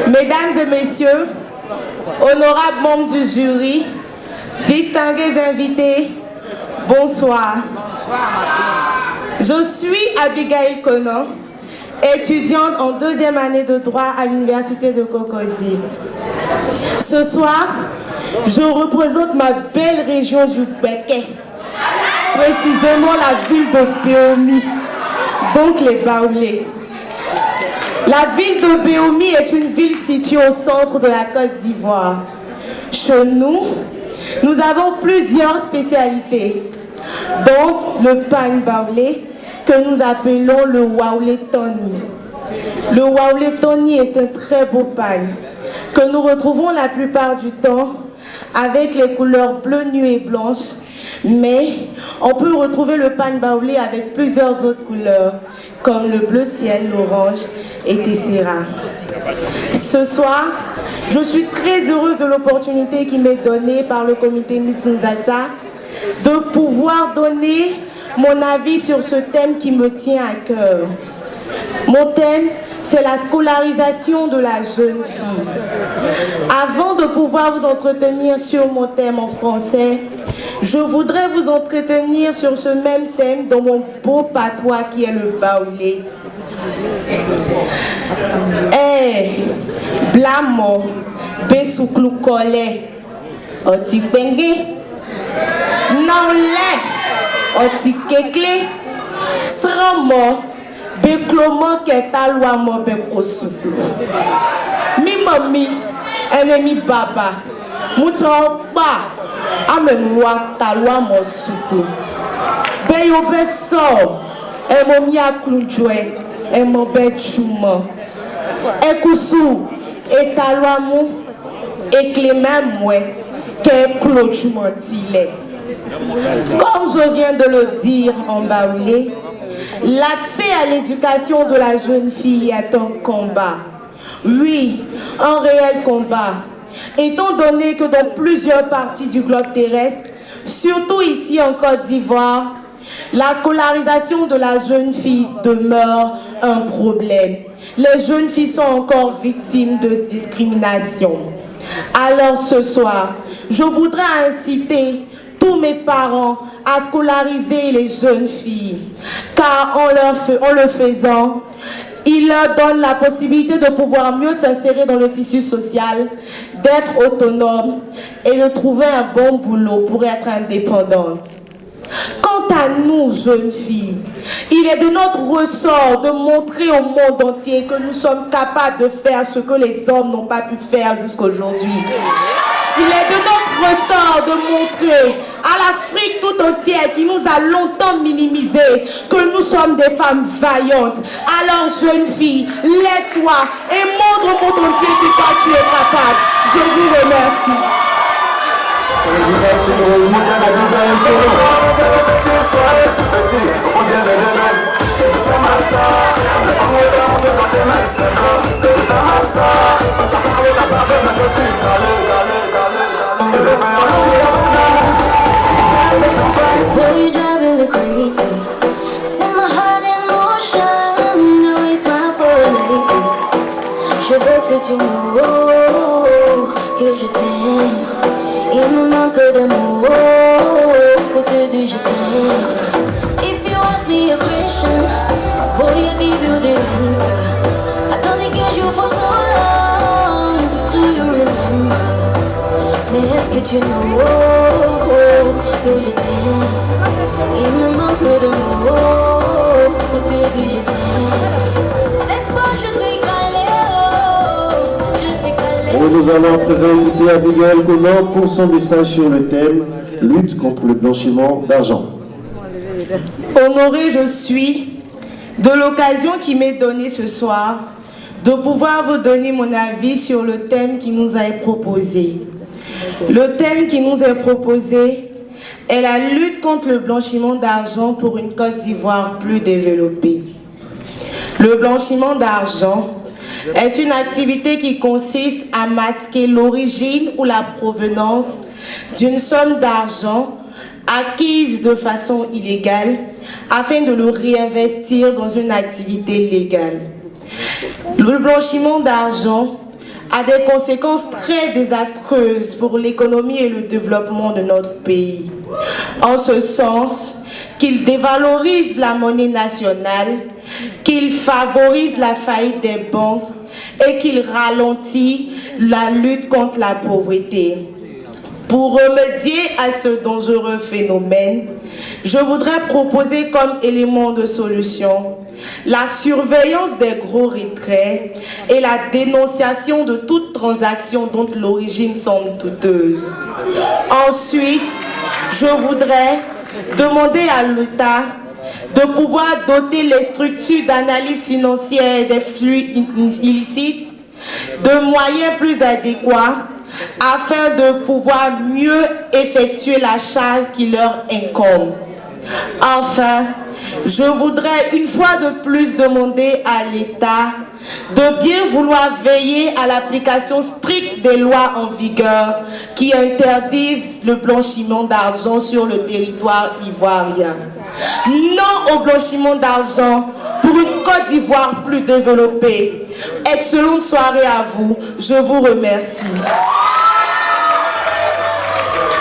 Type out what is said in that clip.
Mesdames et messieurs, honorables membres du jury, distingués invités, bonsoir. Je suis Abigail Conan, étudiante en deuxième année de droit à l'université de Cocody. Ce soir, je représente ma belle région du Béquet, précisément la ville de Béomi, donc les Baoulés. La ville de Béomi est une ville située au centre de la Côte d'Ivoire. Chez nous, nous avons plusieurs spécialités, dont le pain baoulé, que nous appelons le waoulé toni. Le waoulé toni est un très beau pain que nous retrouvons la plupart du temps avec les couleurs bleu nuit et blanche, mais on peut retrouver le pain baoulé avec plusieurs autres couleurs, comme le bleu ciel, l'orange et tessera. Ce soir, je suis très heureuse de l'opportunité qui m'est donnée par le comité Miss Nzassa de pouvoir donner mon avis sur ce thème qui me tient à cœur. Mon thème, c'est la scolarisation de la jeune fille. Avant de pouvoir vous entretenir sur mon thème en français, je voudrais vous entretenir sur ce même thème dans mon beau patois qui est le baoulé. Blamo, besouklou kole, oti penge, non le, oti kekle, sramo, beklomo ketalwa mo bekosouklo. Mi mami, ennemi baba, moussa ba, amenwa talwa mo souklo. Beyo beso, emo mia klunjwe, emo bechuma. Ekoussou, etalwa mou, eklemem mwen, ke klojumantile. Comme je viens de le dire en baoulé, l'accès à l'éducation de la jeune fille est un combat. Oui, un réel combat. Étant donné que dans plusieurs parties du globe terrestre, surtout ici en Côte d'Ivoire, la scolarisation de la jeune fille demeure un problème. Les jeunes filles sont encore victimes de discrimination. Alors ce soir, je voudrais inciter tous mes parents à scolariser les jeunes filles, car en le faisant, ils leur donnent la possibilité de pouvoir mieux s'insérer dans le tissu social, d'être autonomes et de trouver un bon boulot pour être indépendantes. Quant à nous, jeunes filles, il est de notre ressort de montrer au monde entier que nous sommes capables de faire ce que les hommes n'ont pas pu faire jusqu'à aujourd'hui. Il est de notre ressort de montrer à l'Afrique tout entière qui nous a longtemps minimisé que nous sommes des femmes vaillantes. Alors, jeunes filles, lève-toi et montre au monde entier que toi tu es capable. Je vous remercie. Boy, you're driving me crazy. Set my heart in motion. The way it's mine for lately. Je veux que tu know que je t'aime. Il me manque de mots pour te dire je t'aime. If you ask me a question, boy, I give you the answer. Attendez que je for so long. Do you remember? Mais est-ce que tu know que je t'aime? Il me manque de mots pour te dire je t'aime. Cette fois je suis calée, je suis calée. Nous allons à présent inviter Abigail Conan pour son message sur le thème lutte contre le blanchiment d'argent. Honorée je suis de l'occasion qui m'est donnée ce soir de pouvoir vous donner mon avis sur le thème qui nous est proposé. Le thème qui nous est proposé est la lutte contre le blanchiment d'argent pour une Côte d'Ivoire plus développée. Le blanchiment d'argent est une activité qui consiste à masquer l'origine ou la provenance d'une somme d'argent acquise de façon illégale afin de le réinvestir dans une activité légale. Le blanchiment d'argent a des conséquences très désastreuses pour l'économie et le développement de notre pays, en ce sens qu'il dévalorise la monnaie nationale, qu'il favorise la faillite des banques et qu'il ralentit la lutte contre la pauvreté. Pour remédier à ce dangereux phénomène, je voudrais proposer comme élément de solution la surveillance des gros retraits et la dénonciation de toute transaction dont l'origine semble douteuse. Ensuite, je voudrais demander à l'État de pouvoir doter les structures d'analyse financière des flux illicites de moyens plus adéquats afin de pouvoir mieux effectuer la charge qui leur incombe. Enfin, je voudrais une fois de plus demander à l'État de bien vouloir veiller à l'application stricte des lois en vigueur qui interdisent le blanchiment d'argent sur le territoire ivoirien. Non au blanchiment d'argent pour une Côte d'Ivoire plus développée. Excellente soirée à vous. Je vous remercie.